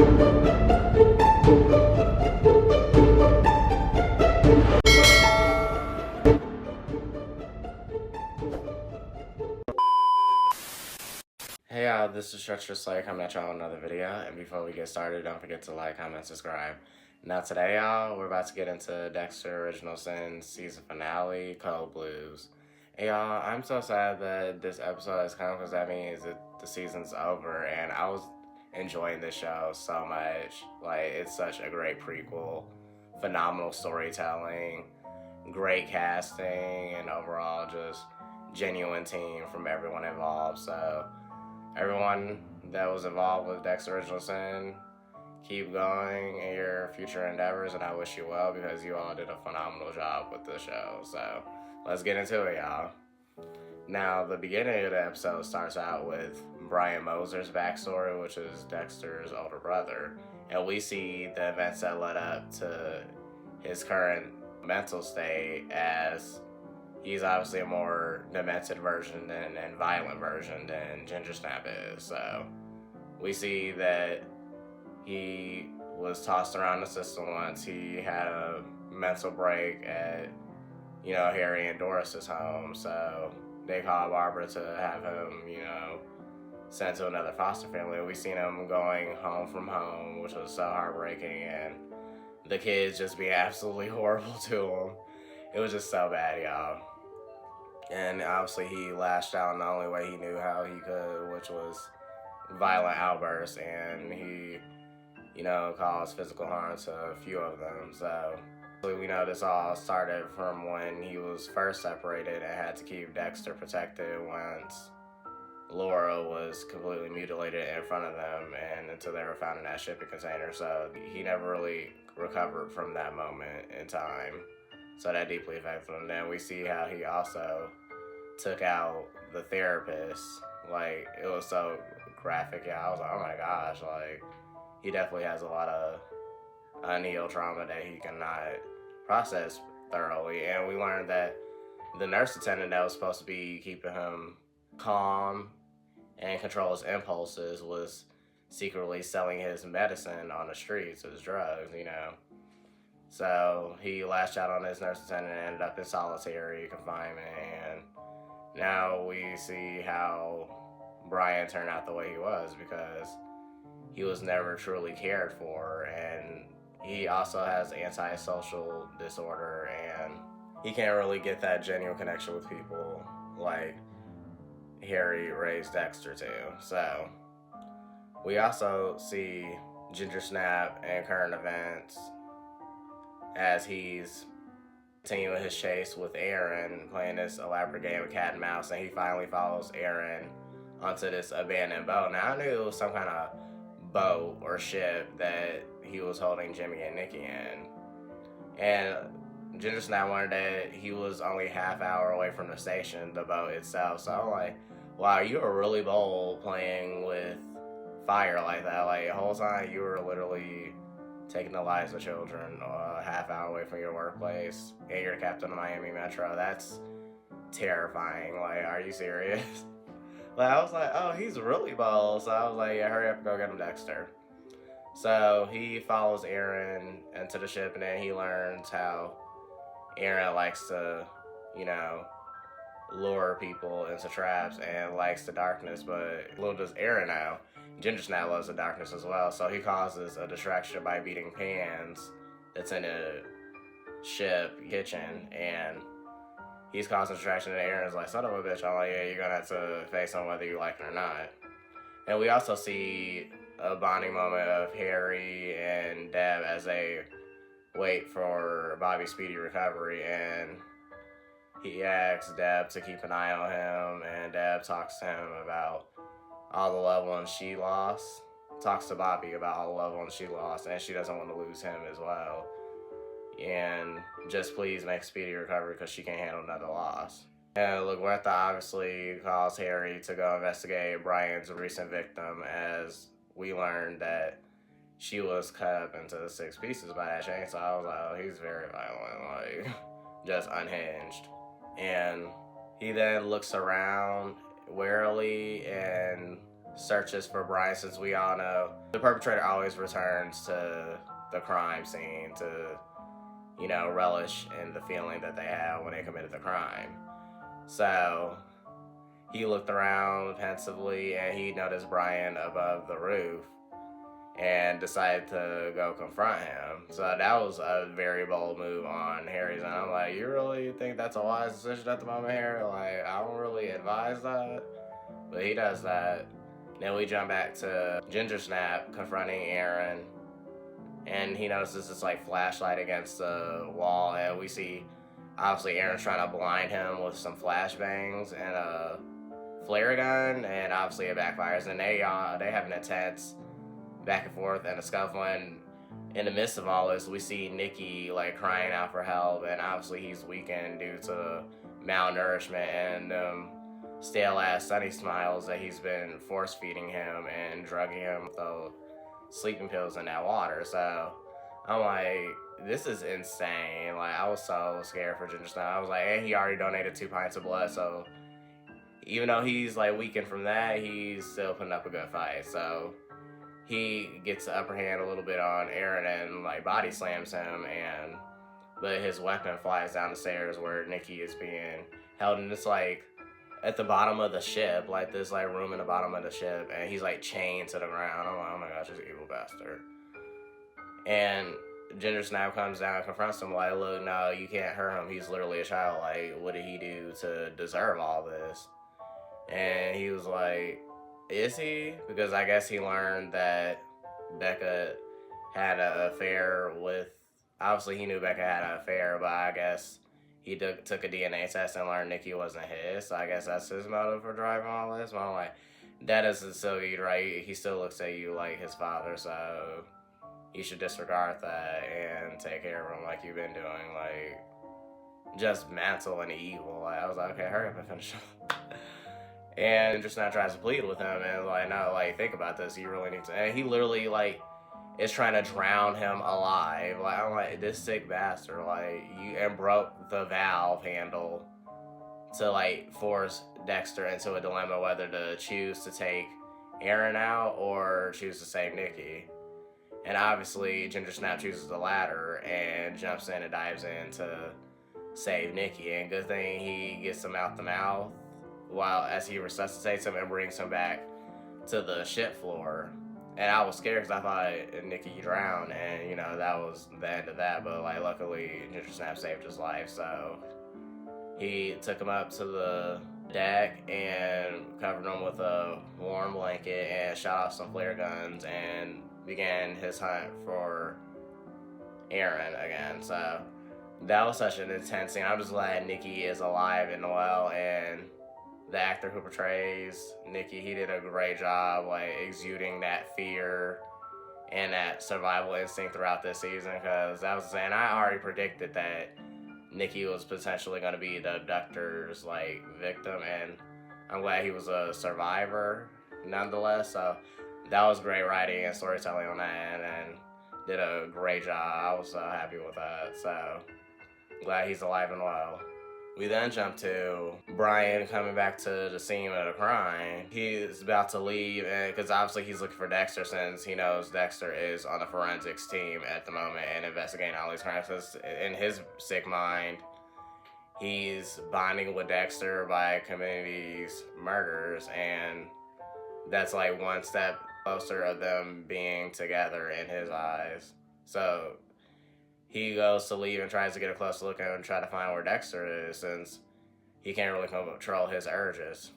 Hey y'all, this is Stretcher Slay coming at y'all with another video. And before we get started, don't forget to like, comment, subscribe. Now today, y'all, we're about to get into Dexter Original Sin season finale, Cold Blues. And y'all, I'm so sad that this episode has come because that means that the season's over. And I was enjoying this show so much. Like, it's such a great prequel, phenomenal storytelling, great casting, and overall just genuine team from everyone involved. So everyone that was involved with Dexter Original Sin, keep going in your future endeavors, and I wish you well because you all did a phenomenal job with the show. So let's get into it, y'all. Now, the beginning of the episode starts out with Brian Moser's backstory, which is Dexter's older brother, and we see the events that led up to his current mental state, as he's obviously a more demented version and violent version than Ginger Snap is. So we see that he was tossed around the system once. He had a mental break at, Harry and Doris's home. So they called Barbara to have him, sent to another foster family. We seen him going home from home, which was so heartbreaking, and the kids just being absolutely horrible to him. It was just so bad, y'all. And obviously he lashed out in the only way he knew how he could, which was violent outbursts, and he, caused physical harm to a few of them. So we know this all started from when he was first separated and had to keep Dexter protected once Laura was completely mutilated in front of them and until they were found in that shipping container. So he never really recovered from that moment in time. So that deeply affected him. Then we see how he also took out the therapist. Like, it was so graphic. Yeah, I was like, oh my gosh, like, he definitely has a lot of unhealed trauma that he cannot process thoroughly. And we learned that the nurse attendant that was supposed to be keeping him calm and control his impulses was secretly selling his medicine on the streets, his drugs, So he lashed out on his nurse attendant and ended up in solitary confinement. And now we see how Brian turned out the way he was because he was never truly cared for. And he also has antisocial disorder, and he can't really get that genuine connection with people like Harry raised Dexter to. So we also see Ginger Snap and current events as he's continuing his chase with Aaron, playing this elaborate game of cat and mouse, and he finally follows Aaron onto this abandoned boat. Now, I knew it was some kind of boat or ship that he was holding Jimmy and Nikki in. And Ginger Snap wondered that he was only half hour away from the station, the boat itself. So I'm like, wow, you were really bold playing with fire like that. Like, the whole time you were literally taking the lives of children a half hour away from your workplace, and you're the captain of Miami Metro. That's terrifying. Like, are you serious? Like, I was like, oh, he's really bold. So I was like, yeah, hurry up and go get him, Dexter. So he follows Aaron into the ship, and then he learns how Aaron likes to, lure people into traps and likes the darkness. But little does Aaron know, Ginger Snap loves the darkness as well. So he causes a distraction by beating pans that's in a ship kitchen, and he's causing distraction, and Aaron's like, son of a bitch. I'm like, yeah, you're gonna have to face him whether you like it or not. And we also see a bonding moment of Harry and Deb as they wait for Bobby's speedy recovery, and he asks Deb to keep an eye on him, and Deb talks to him about all the loved ones she lost, talks to Bobby about all the loved ones she lost, and she doesn't want to lose him as well. And just please make speedy recovery because she can't handle another loss. And Laguerta obviously calls Harry to go investigate Brian's recent victim, as we learned that she was cut up into 6 pieces by that chainsaw. I was like, oh, he's very violent, like, just unhinged. And he then looks around warily and searches for Brian, since we all know the perpetrator always returns to the crime scene to, relish in the feeling that they had when they committed the crime. So he looked around pensively and he noticed Brian above the roof and decided to go confront him. So that was a very bold move on Harry's end. I'm like, you really think that's a wise decision at the moment, Harry? Like, I don't really advise that. But he does that. Then we jump back to Ginger Snap confronting Aaron. And he notices this like flashlight against the wall, and we see obviously Aaron's trying to blind him with some flashbangs and a flare gun, and obviously it backfires. And they have an intense back and forth and a scuffle. And in the midst of all this, we see Nikki like crying out for help, and obviously he's weakened due to malnourishment and stale ass Sunny Smiles that he's been force feeding him and drugging him with those sleeping pills in that water. So I'm like, this is insane. Like, I was so scared for Ginger Snap. I was like, and he already donated 2 pints of blood, so even though he's like weakened from that, he's still putting up a good fight. So he gets the upper hand a little bit on Aaron and like body slams him, but his weapon flies down the stairs where Nikki is being held, and it's like at the bottom of the ship, like this like room in the bottom of the ship, and he's like chained to the ground. I'm like, oh my gosh, this evil bastard. And Ginger Snap comes down and confronts him like, look, no, you can't hurt him. He's literally a child. Like, what did he do to deserve all this? And he was like, is he? Because I guess he learned that Becca had an affair with, obviously he knew Becca had an affair, but I guess he took a DNA test and learned Nikki wasn't his. So I guess that's his motive for driving all this. But I'm like, that isn't so good, right? He still looks at you like his father, so you should disregard that and take care of him like you've been doing. Like, just mental and evil. Like, I was like, okay, hurry up and finish him. And just now tries to plead with him and like, no, like, think about this. You really need to. And he literally like is trying to drown him alive. Like, I'm like, this sick bastard. Like, and broke the valve handle to like force Dexter into a dilemma whether to choose to take Aaron out or choose to save Nikki. And obviously Ginger Snap chooses the latter and jumps in and dives in to save Nikki. And good thing he gets him out the mouth while as he resuscitates him and brings him back to the ship floor. And I was scared because I thought Nikki drowned, and that was the end of that. But like, luckily Ginger Snap saved his life, so he took him up to the deck and covered him with a warm blanket and shot off some flare guns and began his hunt for Aaron again. So that was such an intense scene. I'm just glad Nikki is alive and well, and the actor who portrays Nikki, he did a great job like exuding that fear and that survival instinct throughout this season, because that was saying I already predicted that Nikki was potentially going to be the abductor's like victim, and I'm glad he was a survivor nonetheless. So that was great writing and storytelling on that end, and did a great job. I was so happy with that. So glad he's alive and well. We then jump to Brian coming back to the scene of the crime. He's about to leave, and because obviously he's looking for Dexter, since he knows Dexter is on the forensics team at the moment and investigating all these crimes. In his sick mind, he's bonding with Dexter by committing these murders, and that's like one step closer of them being together in his eyes. So he goes to leave and tries to get a closer look at him and try to find where Dexter is, since he can't really control his urges.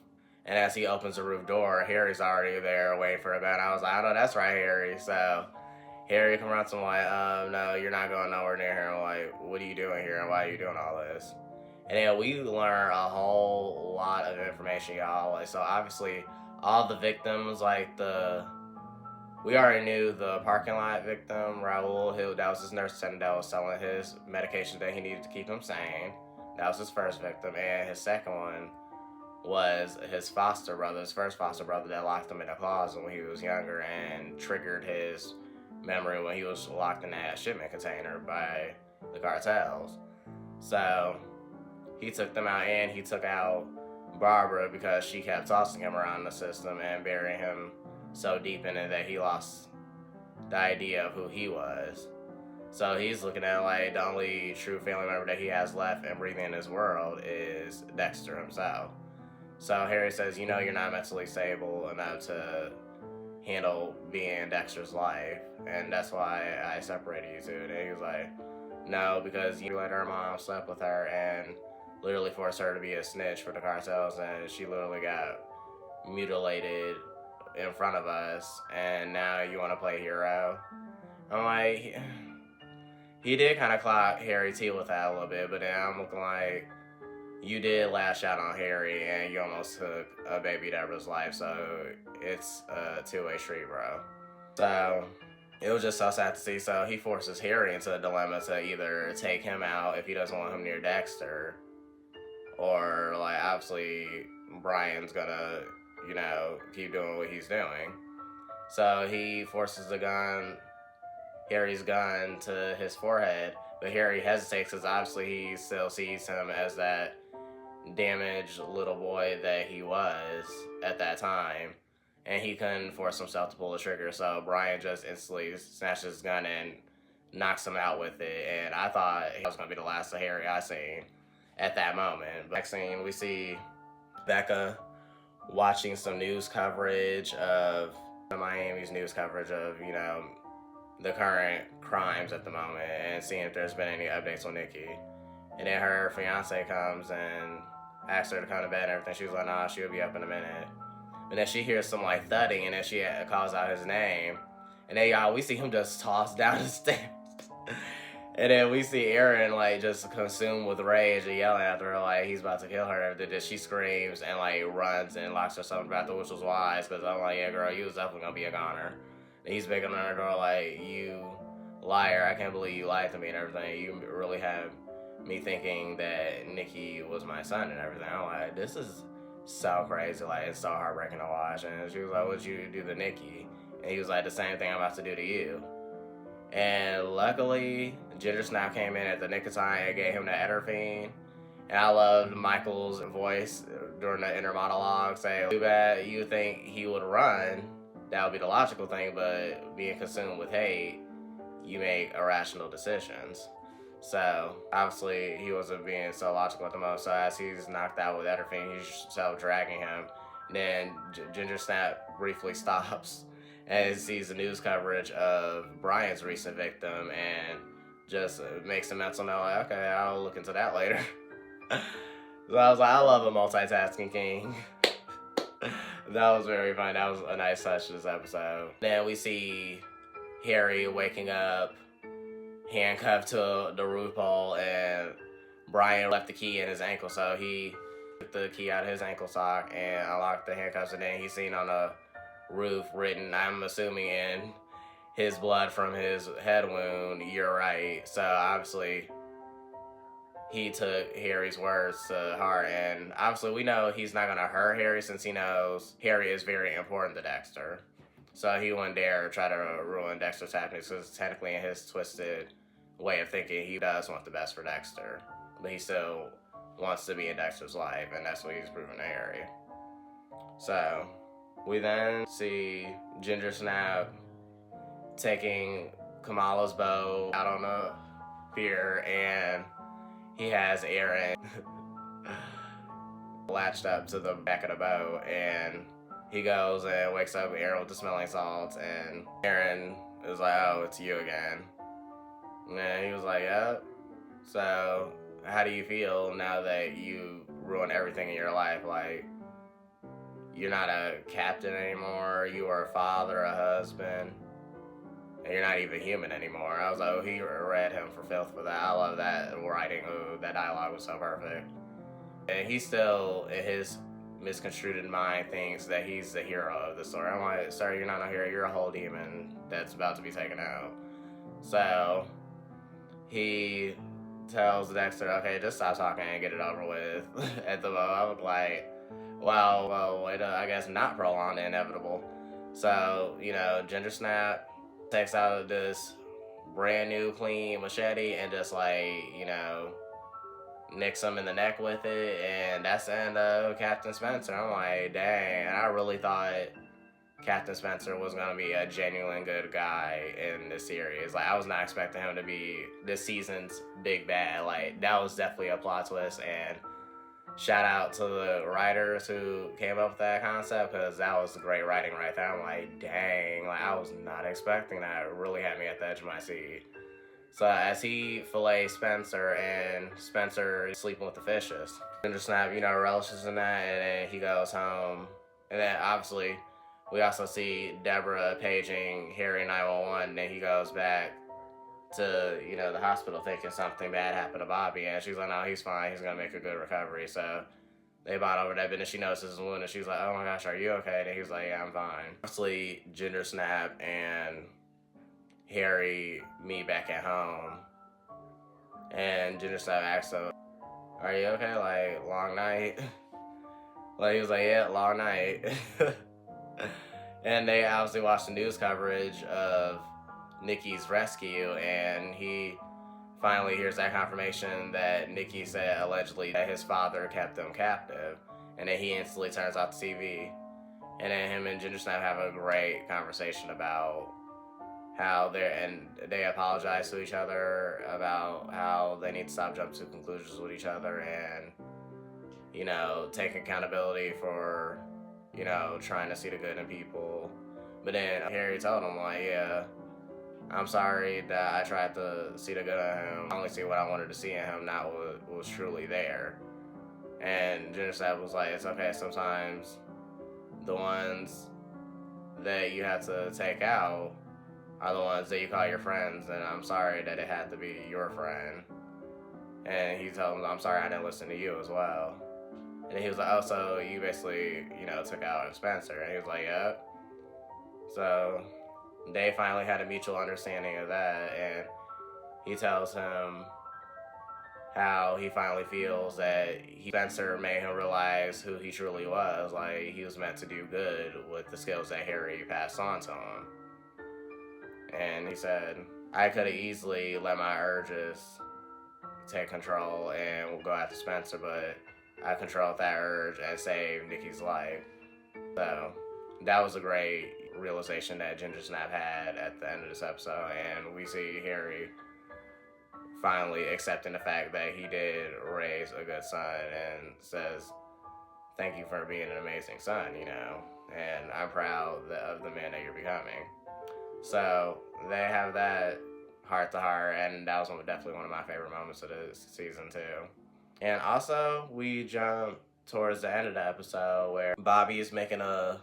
And as he opens the roof door, Harry's already there waiting for a gun. I was like, I know that's right, Harry. So Harry confronts him like, no, you're not going nowhere near here. I'm like, what are you doing here and why are you doing all this? And then we learn a whole lot of information, y'all. Like, so obviously all the victims, like we already knew the parking lot victim, Raul Hill, that was his nurse attendant that was selling his medication that he needed to keep him sane. That was his first victim. And his second one was his foster brother, his first foster brother that locked him in a closet when he was younger and triggered his memory when he was locked in that shipment container by the cartels. So he took them out, and he took out Barbara because she kept tossing him around the system and burying him so deep in it that he lost the idea of who he was. So he's looking at like the only true family member that he has left and breathing in his world is Dexter himself. So Harry says, you know, you're not mentally stable enough to handle being in Dexter's life, and that's why I separated you two. And he was like, no, because you let her mom slept with her and literally forced her to be a snitch for the cartels, and she literally got mutilated in front of us, and now you want to play hero? I'm like, he did kind of clock Harry T with that a little bit, but then I'm looking like, you did lash out on Harry and you almost took a baby Deborah's life, so it's a two-way street, bro. So it was just so sad to see. So he forces Harry into a dilemma to either take him out if he doesn't want him near Dexter, or like obviously Brian's gonna, you know, keep doing what he's doing. So he forces Harry's gun to his forehead, but Harry hesitates because obviously he still sees him as that damaged little boy that he was at that time, and he couldn't force himself to pull the trigger, so Brian just instantly snatches his gun and knocks him out with it, and I thought he was going to be the last of Harry I seen at that moment. But next scene, we see Becca watching some news coverage of Miami's news coverage of, you know, the current crimes at the moment and seeing if there's been any updates on Nikki. And then her fiance comes and asks her to come to bed and everything. She was like, nah, she'll be up in a minute. And then she hears some like thudding, and then she calls out his name. And then y'all, we see him just tossed down the stairs. And then we see Erin like just consumed with rage and yelling after her like he's about to kill her. And then she screams and like runs and locks herself in the bathroom, which was wise, because I'm like, yeah, girl, you was definitely gonna be a goner. And he's begging on her door like, you liar, I can't believe you lied to me and everything. You really have me thinking that Nikki was my son and everything. I'm like, this is so crazy. Like, it's so heartbreaking to watch. And she was like, what'd you do to Nikki? And he was like, the same thing I'm about to do to you. And luckily, Ginger Snap came in at the nick of time and gave him the Ederfiend. And I loved Michael's voice during the inner monologue saying, too bad you think he would run. That would be the logical thing, but being consumed with hate, you make irrational decisions. So obviously he wasn't being so logical at the moment. So as he's knocked out with Ederfiend, he's self-dragging him. Then Ginger Snap briefly stops and sees the news coverage of Brian's recent victim and just makes a mental note like, okay, I'll look into that later. So I was like, I love a multitasking king. That was very fun. That was a nice touch to this episode. Then we see Harry waking up, handcuffed to the roof pole, and Brian left the key in his ankle, so he took the key out of his ankle sock and unlocked the handcuffs, and then he's seen on the roof written, I'm assuming in his blood from his head wound, you're right. So obviously he took Harry's words to heart, and obviously we know he's not going to hurt Harry since he knows Harry is very important to Dexter. So he wouldn't dare try to ruin Dexter's happiness, because technically in his twisted way of thinking, he does want the best for Dexter. But he still wants to be in Dexter's life, and that's what he's proving to Harry. So we then see Ginger Snap taking Kamala's bow out on the pier, and he has Erin latched up to the back of the boat, and he goes and wakes up Erin with the smelling salts, and Erin is like, oh, it's you again. And he was like, yep. So how do you feel now that you ruined everything in your life? Like, you're not a captain anymore, you are a father, a husband, and you're not even human anymore. I was like, oh, he read him for filth for that. I love that writing. Oh, that dialogue was so perfect. And he still, in his misconstrued mind, thinks that he's the hero of the story. I'm like, sir, you're not a hero, you're a whole demon that's about to be taken out. So he tells Dexter, okay, just stop talking and get it over with. At the moment, I was like, well, wait, I guess not prolong the inevitable. So, you know, Ginger Snap takes out this brand new clean machete and just like, you know, nicks him in the neck with it, and that's the end of Captain Spencer. I'm like, dang. And I really thought Captain Spencer was going to be a genuine good guy in this series. Like, I was not expecting him to be this season's big bad. Like, that was definitely a plot twist, and shout out to the writers who came up with that concept, because that was great writing right there. I'm like, dang, like, I was not expecting that. It really had me at the edge of my seat. So as he fillets Spencer, and Spencer is sleeping with the fishes, Ginger Snap, relishes in that, and then he goes home. And then obviously we also see Deborah paging Harry 911, and then he goes back to, the hospital thinking something bad happened to Bobby, and she's like, no, he's fine, he's gonna make a good recovery. So they bond over that bit, and she notices the wound, and she's like, oh my gosh, are you okay? And he's like, yeah, I'm fine. Obviously, Ginger Snap and Harry meet back at home, and Ginger Snap asks him, are you okay? Like, long night? Like, he was like, yeah, long night. And they obviously watch the news coverage of Nikki's rescue, and he finally hears that confirmation that Nikki said allegedly that his father kept them captive, and then he instantly turns off the TV. And then him and Ginger Snap have a great conversation about how they apologize to each other about how they need to stop jumping to conclusions with each other, and take accountability for trying to see the good in people. But then Harry told him, like, yeah, I'm sorry that I tried to see the good in him. I only see what I wanted to see in him, not what was truly there. And Ginger Snap was like, it's okay, sometimes the ones that you have to take out are the ones that you call your friends, and I'm sorry that it had to be your friend. And he told him, I'm sorry I didn't listen to you as well. And he was like, oh, so you basically, took out Spencer. And he was like, yep. So they finally had a mutual understanding of that, and he tells him how he finally feels that Spencer made him realize who he truly was. Like, he was meant to do good with the skills that Harry passed on to him. And he said, I could have easily let my urges take control and go after Spencer, but I controlled that urge and saved Nikki's life. So that was a great realization that Ginger Snap had at the end of this episode, and we see Harry finally accepting the fact that he did raise a good son, and says, thank you for being an amazing son, and I'm proud of the man that you're becoming. So they have that heart to heart, and that was definitely one of my favorite moments of this season too. And also, we jump towards the end of the episode where Bobby is making a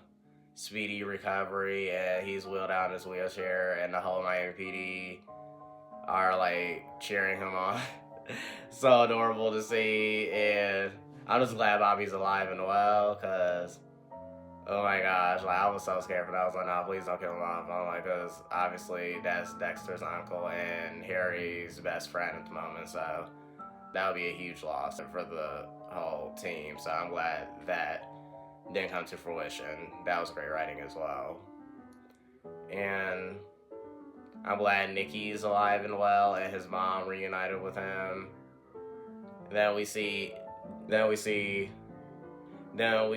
speedy recovery, and he's wheeled out in his wheelchair, and the whole Miami PD are like cheering him on. So adorable to see, and I'm just glad Bobby's alive and well, because oh my gosh, like, I was so scared for that. I was like, no, please don't kill him off. I'm like, because obviously that's Dexter's uncle and Harry's best friend at the moment, so that would be a huge loss for the whole team. So I'm glad that didn't come to fruition. That was great writing as well. And I'm glad Nikki's alive and well, and his mom reunited with him. Then we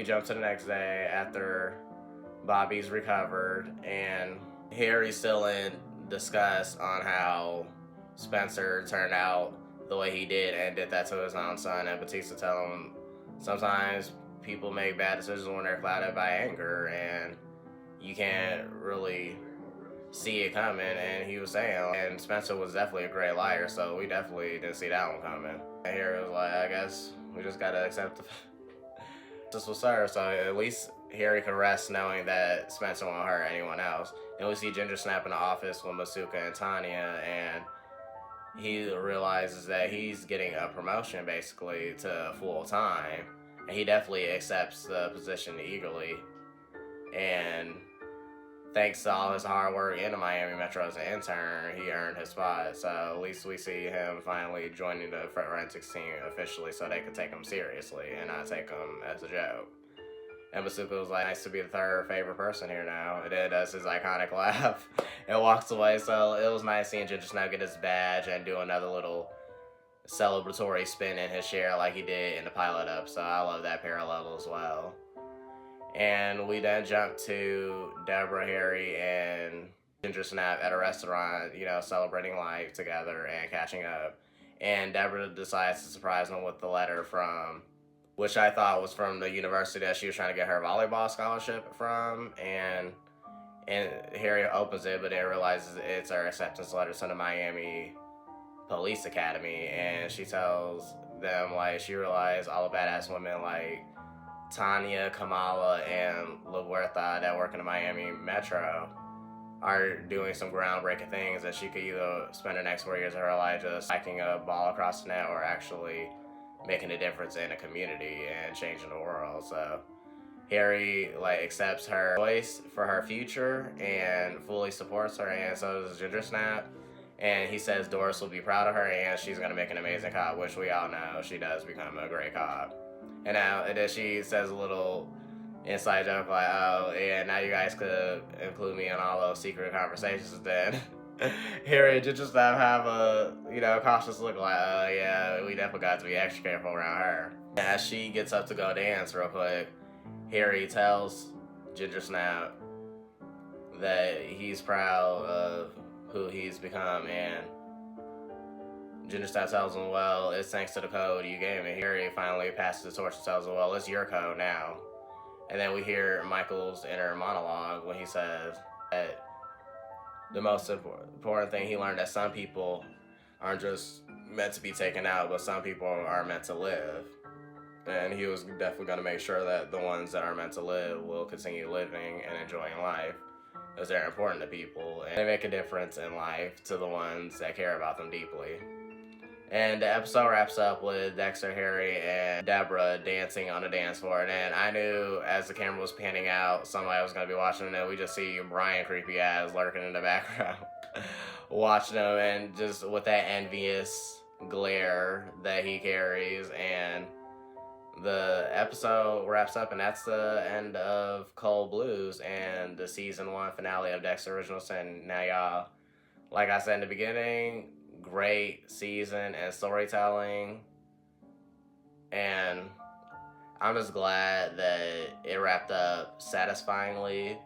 jump to the next day after Bobby's recovered, and Harry's still in disgust on how Spencer turned out the way he did and did that to his own son. And Batista tell him sometimes people make bad decisions when they're clouded by anger, and you can't really see it coming. And he was saying, and Spencer was definitely a great liar, so we definitely didn't see that one coming. And Harry was like, I guess we just gotta accept this will serve. So at least Harry can rest knowing that Spencer won't hurt anyone else. And we see Ginger Snap in the office with Masuka and Tanya, and he realizes that he's getting a promotion basically to full time, and he definitely accepts the position eagerly. And thanks to all his hard work in the Miami Metro as an intern, he earned his spot. So at least we see him finally joining the forensics team officially, so they could take him seriously and not take him as a joke. And Masuka was like, nice to be the third favorite person here now. And then does his iconic laugh and walks away. So it was nice seeing Ginger Snap get his badge and do another little celebratory spin in his chair like he did in the pilot episode. I love that parallel as well. And we then jump to Deborah, Harry, and Ginger Snap at a restaurant, celebrating life together and catching up. And Deborah decides to surprise them with the letter from, which I thought was from the university that she was trying to get her volleyball scholarship from. And Harry opens it, but then realizes it's her acceptance letter to the Miami Police Academy. And she tells them, she realized all the badass women, Tanya, Kamala, and LaGuerta that work in the Miami Metro are doing some groundbreaking things that she could either spend the next 4 years of her life just striking a ball across the net or actually making a difference in a community and changing the world. So Harry accepts her choice for her future and fully supports her, and so does Ginger Snap. And he says Doris will be proud of her and she's gonna make an amazing cop, which we all know she does become a great cop. And then she says a little inside joke oh, yeah, now you guys could include me in all those secret conversations. Then Harry and Ginger Snap have a, cautious look oh, yeah, we definitely got to be extra careful around her. As she gets up to go dance real quick, Harry tells Ginger Snap that he's proud of who he's become, and Ginger Snap tells him, well, it's thanks to the code you gave me. Harry finally passes the torch and tells him, well, it's your code now. And then we hear Michael's inner monologue when he says that the most important thing he learned that some people aren't just meant to be taken out, but some people are meant to live. And he was definitely going to make sure that the ones that are meant to live will continue living and enjoying life, because they're important to people and they make a difference in life to the ones that care about them deeply. And the episode wraps up with Dexter, Harry, and Deborah dancing on the dance floor. And then I knew as the camera was panning out, somebody was going to be watching, and then we just see Brian creepy ass lurking in the background watching them, and just with that envious glare that he carries. And the episode wraps up, and that's the end of Cold Blues and the season 1 finale of Dexter Original Sin. Now, y'all, like I said in the beginning, great season and storytelling, and I'm just glad that it wrapped up satisfyingly,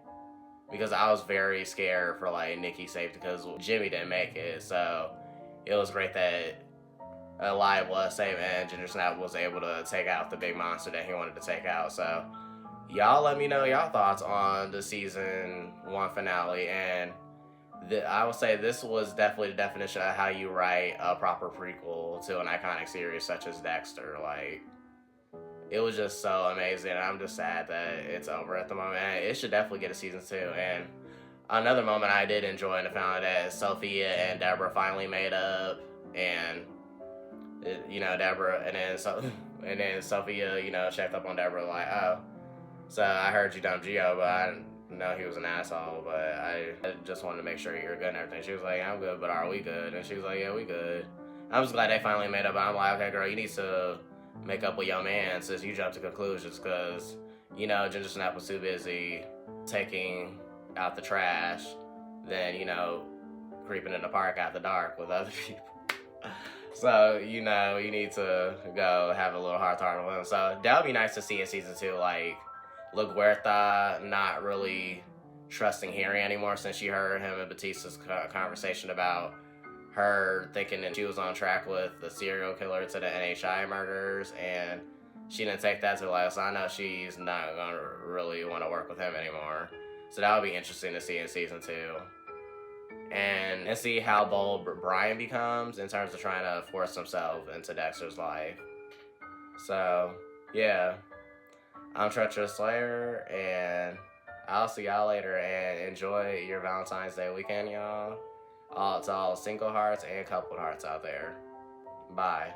because I was very scared for Nikki's safety because Jimmy didn't make it. So it was great that Alive was safe and Ginger Snap was able to take out the big monster that he wanted to take out. So y'all let me know y'all thoughts on the season 1 finale, and I would say this was definitely the definition of how you write a proper prequel to an iconic series such as Dexter. It was just so amazing, and I'm just sad that it's over at the moment. It should definitely get a season 2. And another moment I did enjoy in the finale that Sophia and Deborah finally made up, and Deborah, and then Sophia, checked up on Deborah oh, so I heard you dumped Gio, but I didn't know he was an asshole, but I just wanted to make sure you're good and everything. She was like, I'm good, but are we good? And she was like, yeah, we good. I'm just glad they finally made up. I'm like, okay, girl, you need to make up with your man since you jumped to conclusions, because, Ginger Snap was too busy taking out the trash than, creeping in the park after dark with other people. So, you need to go have a little heart-to-heart with him. So that would be nice to see in season 2, LaGuerta not really trusting Harry anymore since she heard him and Batista's conversation about her thinking that she was on track with the serial killer to the NHI murders, and she didn't take that to life. So I know she's not going to really want to work with him anymore. So that would be interesting to see in season 2. And see how bold Brian becomes in terms of trying to force himself into Dexter's life. So, yeah. I'm Treacherous Slayer, and I'll see y'all later, and enjoy your Valentine's Day weekend, y'all. To all single hearts and coupled hearts out there. Bye.